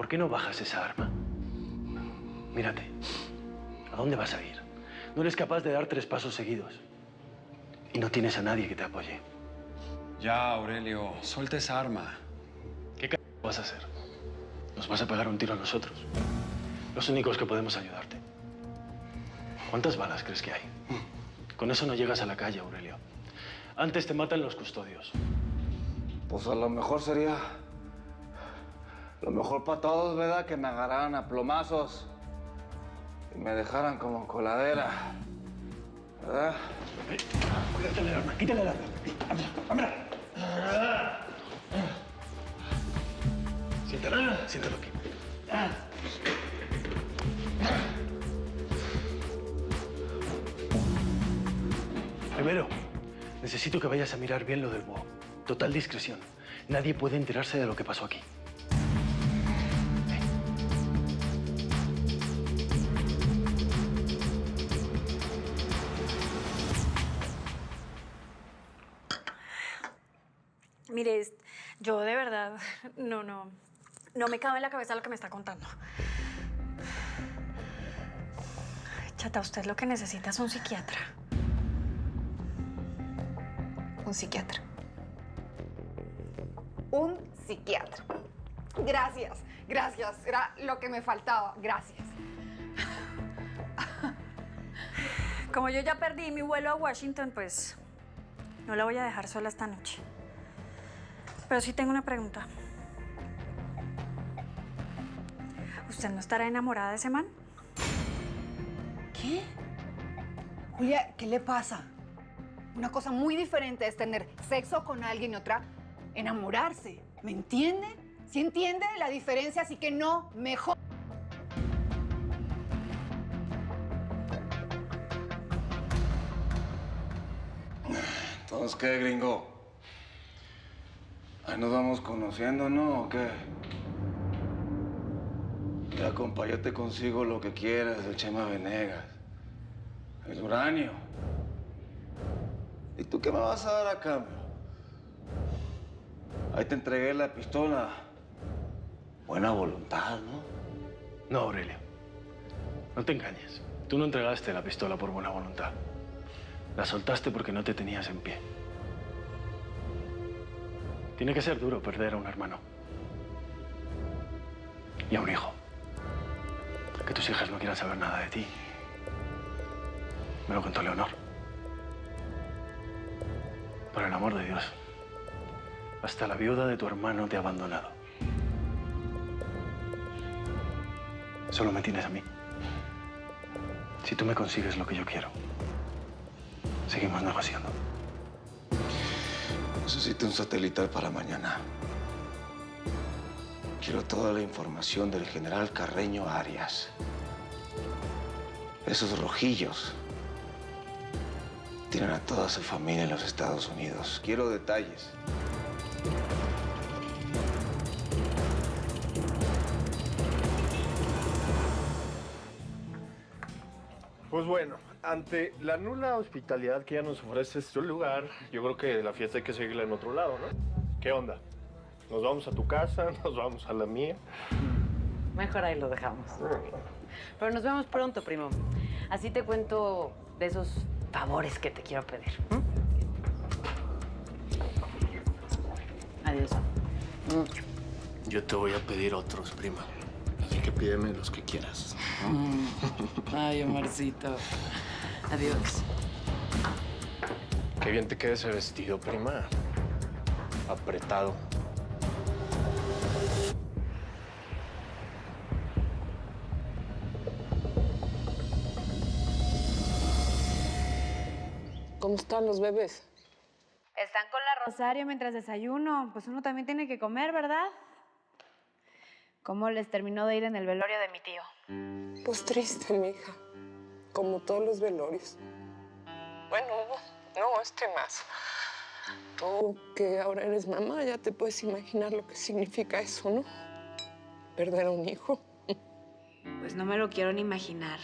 ¿por qué no bajas esa arma? Mírate, ¿a dónde vas a ir? No eres capaz de dar 3 pasos seguidos. Y no tienes a nadie que te apoye. Ya, Aurelio, suelta esa arma. ¿Qué c vas a hacer? ¿Nos vas a pegar un tiro a nosotros? Los únicos que podemos ayudarte. ¿Cuántas balas crees que hay? Con eso no llegas a la calle, Aurelio. Antes te matan los custodios. Pues a lo mejor sería... Lo mejor para todos, ¿verdad? Que me agarraran a plomazos y me dejaran como coladera, ¿verdad? Quítale el arma, quítale el arma. ¡Ámela! Siéntalo aquí. Primero, necesito que vayas a mirar bien lo del búho. Total discreción. Nadie puede enterarse de lo que pasó aquí. Mire, yo de verdad no me cabe en la cabeza lo que me está contando. Chata, usted lo que necesita es un psiquiatra. Un psiquiatra. Un psiquiatra. Gracias, gracias. Era lo que me faltaba. Gracias. Como yo ya perdí mi vuelo a Washington, pues no la voy a dejar sola esta noche. Pero sí tengo una pregunta. ¿Usted no estará enamorada de ese man? ¿Qué? Julia, ¿qué le pasa? Una cosa muy diferente es tener sexo con alguien y otra enamorarse. ¿Me entiende? ¿Sí entiende la diferencia? Así que no mejor. Entonces, ¿qué, gringo? Ahí nos vamos conociendo, ¿no? ¿O qué? Ya, compa, yo te consigo lo que quieras de Chema Venegas. El uranio. ¿Y tú qué me vas a dar a cambio? Ahí te entregué la pistola. Buena voluntad, ¿no? No, Aurelio. No te engañes. Tú no entregaste la pistola por buena voluntad. La soltaste porque no te tenías en pie. Tiene que ser duro perder a un hermano. Y a un hijo. Que tus hijas no quieran saber nada de ti. Me lo contó Leonor. Por el amor de Dios. Hasta la viuda de tu hermano te ha abandonado. Solo me tienes a mí. Si tú me consigues lo que yo quiero, seguimos negociando. Necesito un satelital para mañana. Quiero toda la información del general Carreño Arias. Esos rojillos tienen a toda su familia en los Estados Unidos. Quiero detalles. Pues bueno, ante la nula hospitalidad que ya nos ofrece este lugar, yo creo que la fiesta hay que seguirla en otro lado, ¿no? ¿Qué onda? ¿Nos vamos a tu casa? ¿Nos vamos a la mía? Mejor ahí lo dejamos. Pero nos vemos pronto, primo. Así te cuento de esos favores que te quiero pedir. Adiós. Yo te voy a pedir otros, prima. Así que pídeme los que quieras. Ay, Omarcito. Adiós. Qué bien te queda ese vestido, prima. Apretado. ¿Cómo están los bebés? Están con la Rosario mientras desayuno. Pues uno también tiene que comer, ¿verdad? ¿Cómo les terminó de ir en el velorio de mi tío? Pues triste, mija. Como todos los velorios. Bueno, no, más. Tú que ahora eres mamá, ya te puedes imaginar lo que significa eso, ¿no? Perder a un hijo. Pues no me lo quiero ni imaginar.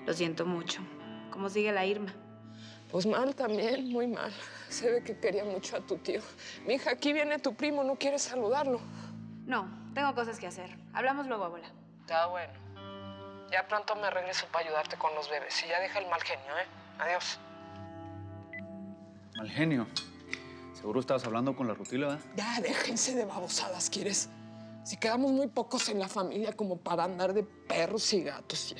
Lo siento mucho. ¿Cómo sigue la Irma? Pues mal también, muy mal. Se ve que quería mucho a tu tío. Mija, aquí viene tu primo, ¿no quieres saludarlo? No, Tengo cosas que hacer. Hablamos luego, abuela. Está bueno. Ya pronto me regreso para ayudarte con los bebés. Y ya deja el mal genio, ¿eh? Adiós. Mal genio. Seguro estabas hablando con la Rutila, ¿verdad? Ya, déjense de babosadas, ¿quieres? Si quedamos muy pocos en la familia como para andar de perros y gatos.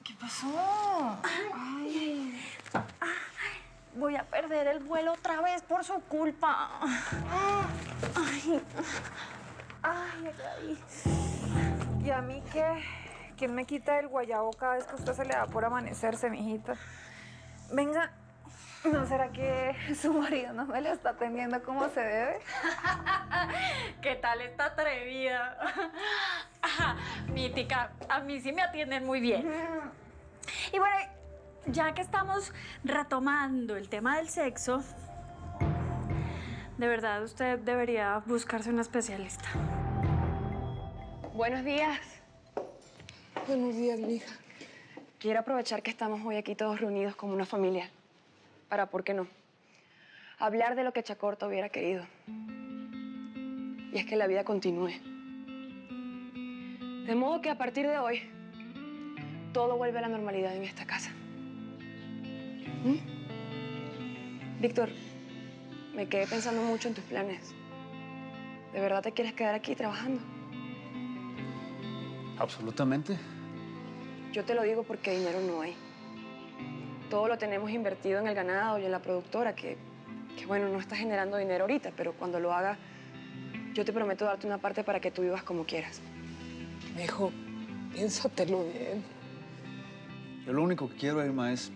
¿Qué pasó? Ay. Voy a perder el vuelo otra vez por su culpa. Ay. Ay, ay. ¿Y a mí qué? ¿Quién me quita el guayabo cada vez que a usted se le da por amanecerse, mijita? Venga, ¿no será que su marido no me la está atendiendo como se debe? ¿Qué tal esta atrevida? Mítica, a mí sí me atienden muy bien. Y bueno, ya que estamos retomando el tema del sexo, de verdad usted debería buscarse una especialista. Buenos días. Buenos días, mija. Quiero aprovechar que estamos hoy aquí todos reunidos como una familia para, ¿por qué no?, hablar de lo que Chacorta hubiera querido. Y es que la vida continúe. De modo que a partir de hoy, todo vuelve a la normalidad en esta casa. Víctor, me quedé pensando mucho en tus planes. ¿De verdad te quieres quedar aquí trabajando? Absolutamente. Yo te lo digo porque dinero no hay. Todo lo tenemos invertido en el ganado y en la productora, que bueno, no está generando dinero ahorita, pero cuando lo haga, yo te prometo darte una parte para que tú vivas como quieras. Hijo, piénsatelo bien. Yo lo único que quiero, Irma, es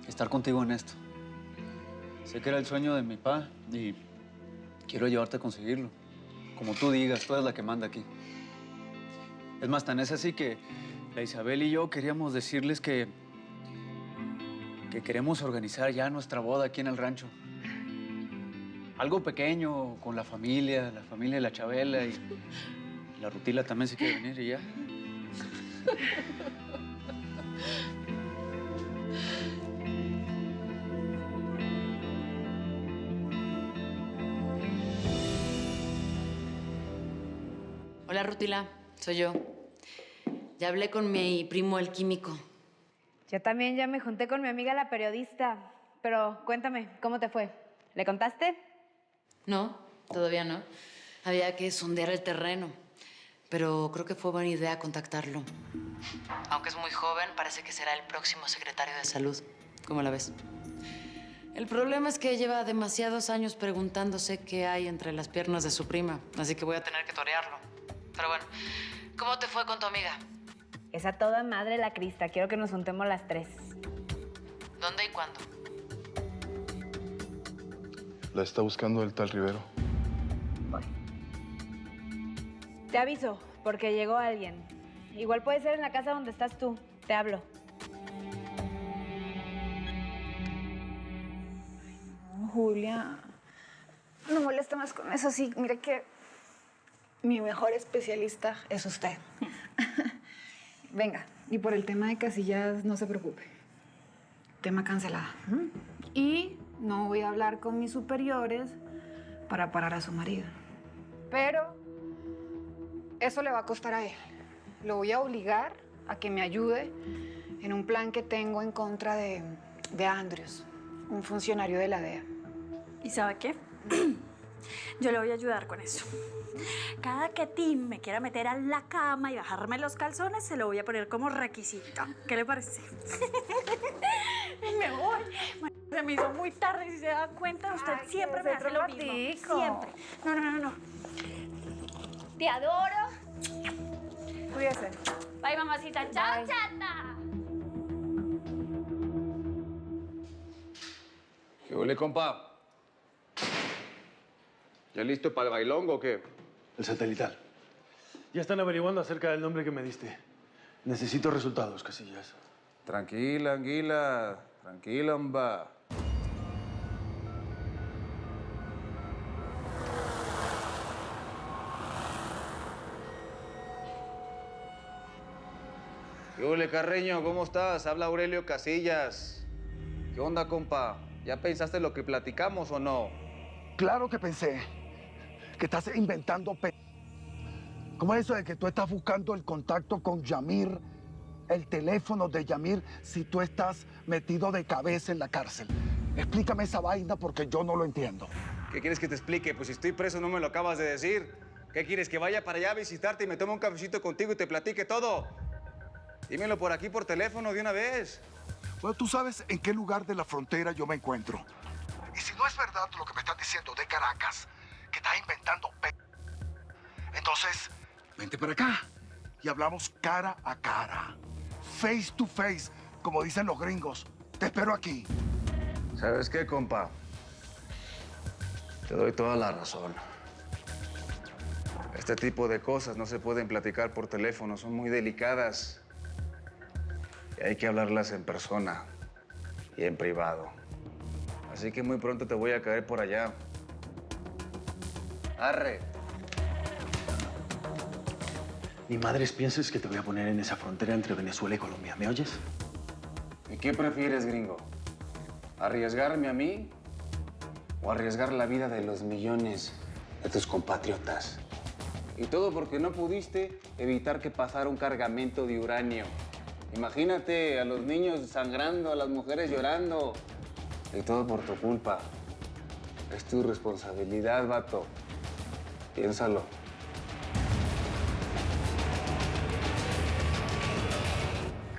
estar contigo en esto. Sé que era el sueño de mi papá y quiero ayudarte a conseguirlo. Como tú digas, tú eres la que manda aquí. Es más, tan es así que la Isabel y yo queríamos decirles que queremos organizar ya nuestra boda aquí en el rancho. Algo pequeño, con la familia de la Chabela y la Rutila también se quiere venir y ya. Hola, Rutila. Soy yo. Ya hablé con mi primo, el químico. Yo también ya me junté con mi amiga la periodista. Pero cuéntame, ¿cómo te fue? ¿Le contaste? No, todavía no. Había que sondear el terreno. Pero creo que fue buena idea contactarlo. Aunque es muy joven, parece que será el próximo secretario de Salud. ¿Cómo la ves? El problema es que lleva demasiados años preguntándose qué hay entre las piernas de su prima. Así que voy a tener que torearlo. Pero bueno, ¿cómo te fue con tu amiga? Es a toda madre la Crista. Quiero que nos juntemos las tres. ¿Dónde y cuándo? La está buscando el tal Rivero. Te aviso, porque llegó alguien. Igual puede ser en la casa donde estás tú. Te hablo. Julia, no molesta más con eso. Sí, mire que mi mejor especialista es usted. Venga, y por el tema de Casillas, no se preocupe. Tema cancelado. Y no voy a hablar con mis superiores para parar a su marido. Pero eso le va a costar a él. Lo voy a obligar a que me ayude en un plan que tengo en contra de Andrews, un funcionario de la DEA. ¿Y sabe qué? Yo le voy a ayudar con eso. Cada que Tim me quiera meter a la cama y bajarme los calzones, se lo voy a poner como requisito. ¿Qué le parece? Me voy. Se me hizo muy tarde, si se da cuenta. Usted siempre me hace lo mismo. Siempre. No. Te adoro. Cuídese. Bye, mamacita. Chao, chata. ¿Qué huele, compa? ¿Ya listo para el bailongo o qué? El satelital. Ya están averiguando acerca del nombre que me diste. Necesito resultados, Casillas. Tranquila, Anguila. Tranquila, homba. ¿Qué ole, Carreño? ¿Cómo estás? Habla Aurelio Casillas. ¿Qué onda, compa? ¿Ya pensaste lo que platicamos o no? Claro que pensé que estás inventando ¿Cómo es eso de que tú estás buscando el contacto con Yamir, el teléfono de Yamir, si tú estás metido de cabeza en la cárcel? Explícame esa vaina porque yo no lo entiendo. ¿Qué quieres que te explique? Pues si estoy preso no me lo acabas de decir. ¿Qué quieres? ¿Que vaya para allá a visitarte y me tome un cafecito contigo y te platique todo? Dímelo por aquí por teléfono de una vez. Bueno, tú sabes en qué lugar de la frontera yo me encuentro. Y si no es verdad lo que me estás diciendo de Caracas, que estás inventando entonces, vente para acá y hablamos cara a cara. Face to face, como dicen los gringos. Te espero aquí. ¿Sabes qué, compa? Te doy toda la razón. Este tipo de cosas no se pueden platicar por teléfono, son muy delicadas. Y hay que hablarlas en persona y en privado. Así que muy pronto te voy a caer por allá. Arre. Ni madres pienses que te voy a poner en esa frontera entre Venezuela y Colombia. ¿Me oyes? ¿Y qué prefieres, gringo? ¿Arriesgarme a mí o arriesgar la vida de los millones de tus compatriotas? Y todo porque no pudiste evitar que pasara un cargamento de uranio. Imagínate a los niños sangrando, a las mujeres llorando. Y todo por tu culpa. Es tu responsabilidad, vato. Piénsalo.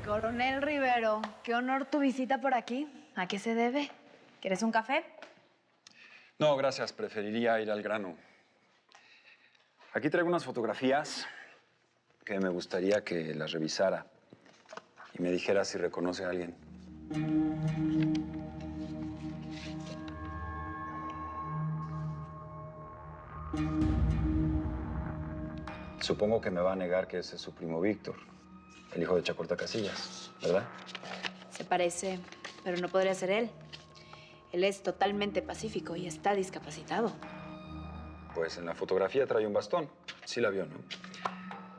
Coronel Rivero, qué honor tu visita por aquí. ¿A qué se debe? ¿Quieres un café? No, gracias. Preferiría ir al grano. Aquí traigo unas fotografías que me gustaría que las revisara y me dijera si reconoce a alguien. Supongo que me va a negar que ese es su primo Víctor, el hijo de Chacorta Casillas, ¿verdad? Se parece, pero no podría ser él. Él es totalmente pacífico y está discapacitado. Pues en la fotografía trae un bastón. Sí la vio, ¿no?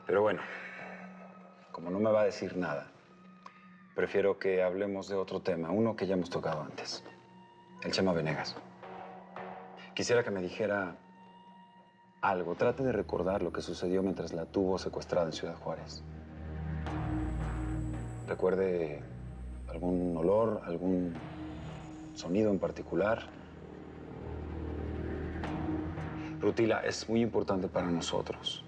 Pero bueno, como no me va a decir nada, prefiero que hablemos de otro tema, uno que ya hemos tocado antes. El Chema Venegas. Quisiera que me dijera algo. Trate de recordar lo que sucedió mientras la tuvo secuestrada en Ciudad Juárez. Recuerde algún olor, algún sonido en particular. Rutila, es muy importante para nosotros.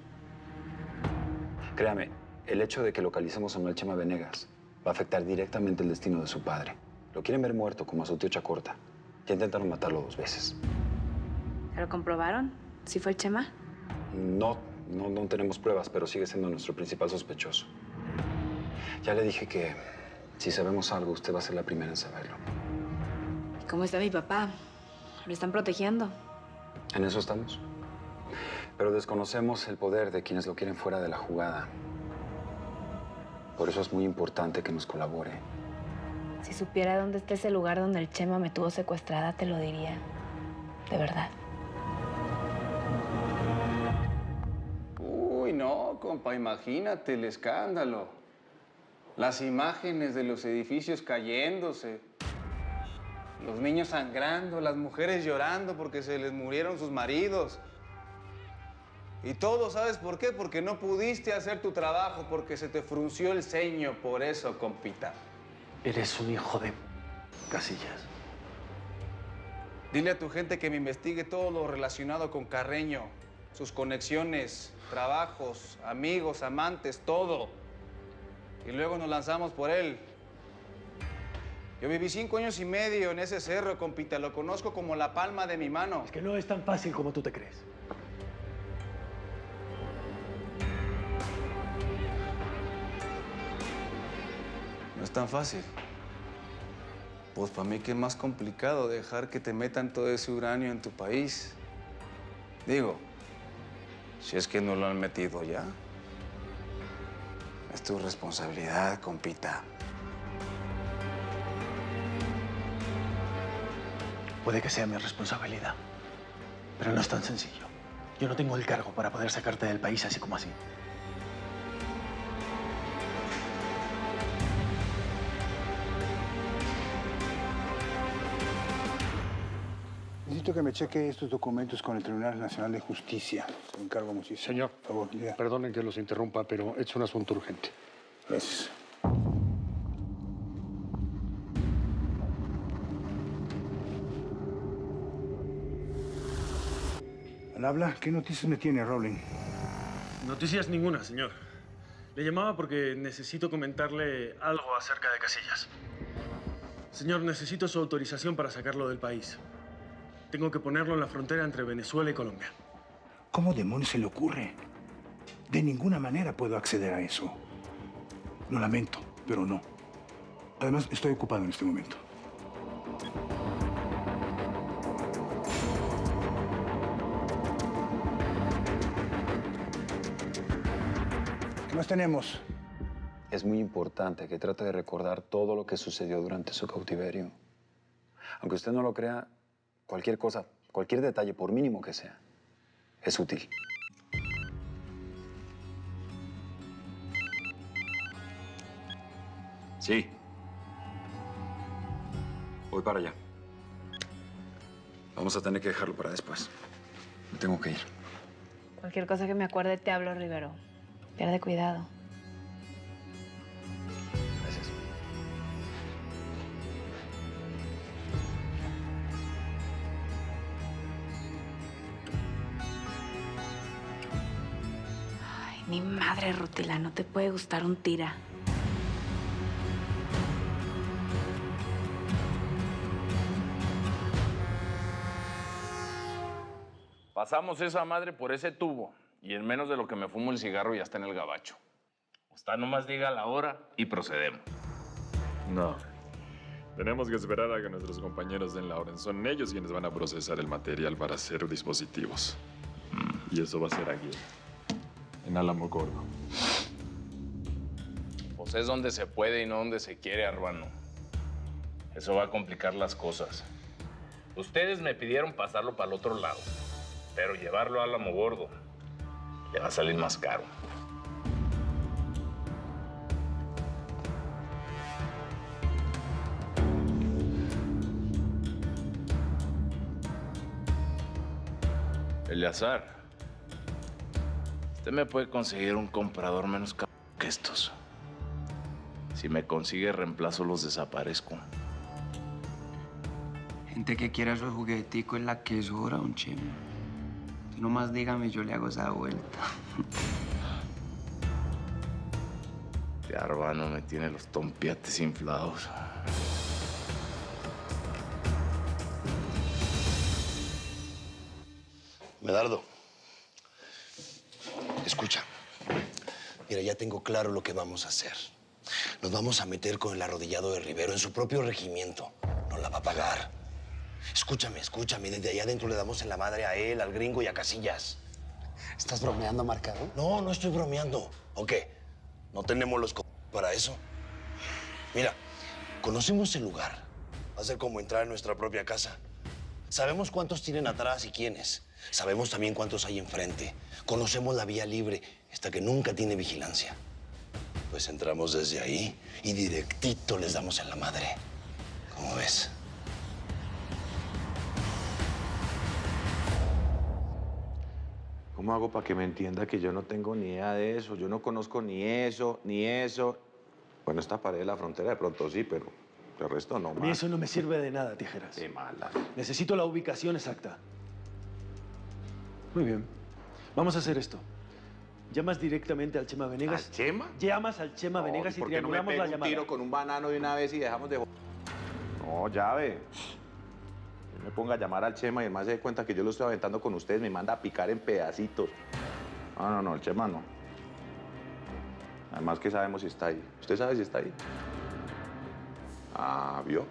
Créame, el hecho de que localicemos a Manuel Chema Venegas va a afectar directamente el destino de su padre. Lo quieren ver muerto como a su tío Chacorta. Ya intentaron matarlo 2 veces. ¿Lo comprobaron? ¿Sí fue el Chema? No tenemos pruebas, pero sigue siendo nuestro principal sospechoso. Ya le dije que si sabemos algo, usted va a ser la primera en saberlo. ¿Y cómo está mi papá? ¿Lo están protegiendo? En eso estamos. Pero desconocemos el poder de quienes lo quieren fuera de la jugada. Por eso es muy importante que nos colabore. Si supiera dónde está ese lugar donde el Chema me tuvo secuestrada, te lo diría. De verdad. Uy, no, compa, imagínate el escándalo. Las imágenes de los edificios cayéndose. Los niños sangrando, las mujeres llorando porque se les murieron sus maridos. Y todo, ¿sabes por qué? Porque no pudiste hacer tu trabajo, porque se te frunció el ceño, por eso, compita. Eres un hijo de Casillas. Dile a tu gente que me investigue todo lo relacionado con Carreño. Sus conexiones, trabajos, amigos, amantes, todo. Y luego nos lanzamos por él. Yo viví 5 años y medio en ese cerro, compita. Lo conozco como la palma de mi mano. Es que no es tan fácil como tú te crees. No es tan fácil. Pues para mí que es más complicado dejar que te metan todo ese uranio en tu país. Digo, si es que no lo han metido ya. Es tu responsabilidad, compita. Puede que sea mi responsabilidad, pero no es tan sencillo. Yo no tengo el cargo para poder sacarte del país así como así. Necesito que me cheque estos documentos con el Tribunal Nacional de Justicia. Se lo encargo muchísimo. Señor, por favor, ya. Perdonen que los interrumpa, pero es un asunto urgente. Gracias. Al habla, ¿qué noticias me tiene, Rowling? Noticias ninguna, señor. Le llamaba porque necesito comentarle algo acerca de Casillas. Señor, necesito su autorización para sacarlo del país. Tengo que ponerlo en la frontera entre Venezuela y Colombia. ¿Cómo demonios se le ocurre? De ninguna manera puedo acceder a eso. Lo lamento, pero no. Además, estoy ocupado en este momento. ¿Qué más tenemos? Es muy importante que trate de recordar todo lo que sucedió durante su cautiverio. Aunque usted no lo crea, cualquier cosa, cualquier detalle, por mínimo que sea, es útil. Sí. Voy para allá. Vamos a tener que dejarlo para después. Me tengo que ir. Cualquier cosa que me acuerde te hablo, Rivero. Pierde cuidado. Gracias. Ay, ni madre, Rutila, no te puede gustar un tira. Pasamos esa madre por ese tubo y en menos de lo que me fumo el cigarro ya está en el gabacho. Usted nomás diga la hora y procedemos. No. Tenemos que esperar a que nuestros compañeros den la orden. Son ellos quienes van a procesar el material para hacer dispositivos. Y eso va a ser aquí, en Álamo Gordo. Pues es donde se puede y no donde se quiere, Arbano. Eso va a complicar las cosas. Ustedes me pidieron pasarlo para el otro lado, pero llevarlo a Álamo Gordo le va a salir más caro. Eleazar, usted me puede conseguir un comprador menos caro que estos. Si me consigue reemplazo, los desaparezco. Gente que quiera su juguetico en la que sobra un chemo. Tú nomás dígame, yo le hago esa vuelta. Este Arbano me tiene los tompiates inflados. Medardo, escucha. Mira, ya tengo claro lo que vamos a hacer. Nos vamos a meter con el arrodillado de Rivero en su propio regimiento. Nos la va a pagar. Escúchame. Desde allá adentro le damos en la madre a él, al gringo y a Casillas. ¿Estás bromeando, Marcado? No estoy bromeando. ¿O qué? ¿No tenemos los para eso? Mira, conocemos el lugar. Va a ser como entrar en nuestra propia casa. Sabemos cuántos tienen atrás y quiénes. Sabemos también cuántos hay enfrente. Conocemos la vía libre, esta que nunca tiene vigilancia. Pues entramos desde ahí y directito les damos en la madre. ¿Cómo ves? ¿Cómo hago para que me entienda que yo no tengo ni idea de eso? Yo no conozco ni eso, ni eso. Bueno, esta pared de la frontera de pronto sí, pero el resto no. A mí eso no me sirve de nada, Tijeras. Qué mala. Necesito la ubicación exacta. Muy bien. Vamos a hacer esto. Llamas directamente al Chema Venegas. ¿Al Chema? Llamas al Chema Venegas y ¿por qué no me triangulamos pego la un llamada. tiro con un banano de una vez y dejamos de... No, llave. Yo me ponga a llamar al Chema y el más se dé cuenta que yo lo estoy aventando con ustedes, me manda a picar en pedacitos. No, el Chema no. Además que sabemos si está ahí. ¿Usted sabe si está ahí? Ah, ¿vio?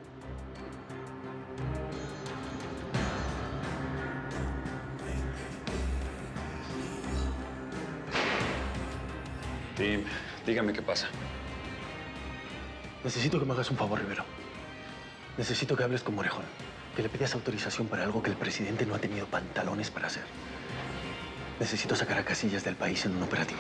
Sí, dígame qué pasa. Necesito que me hagas un favor, Rivero. Necesito que hables con Morejón. Que le pidas autorización para algo que el presidente no ha tenido pantalones para hacer. Necesito sacar a Casillas del país en un operativo.